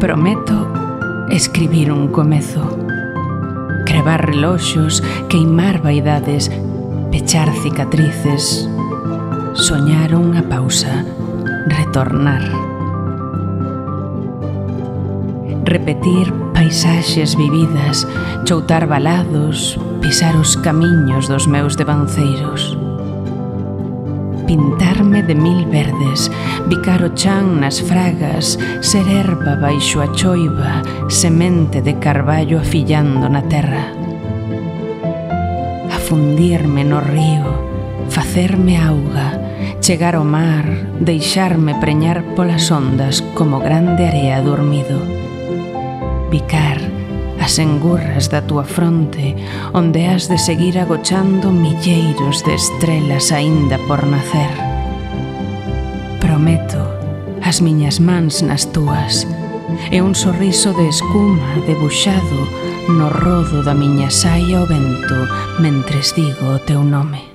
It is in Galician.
Prometo escribir un comezo, crevar reloxos, queimar vaidades, pechar cicatrices, soñar unha pausa, retornar. Repetir paisaxes vividas, choutar valados, pisar os camiños dos meus devanceiros. Pintarme de mil verdes, bicar o chan nas fragas, ser erva baixo a choiva, semente de carballo afillando na terra. Afundirme no río, facerme auga, chegar ao mar, deixarme preñar polas ondas como grande area dormido. Picar as engurras da túa fronte, onde has de seguir agochando milleiros de estrelas aínda por nacer. Prometo as miñas mans nas túas e un sorriso de escuma debuxado no rodo da miña saia ao vento mentres digo o teu nome.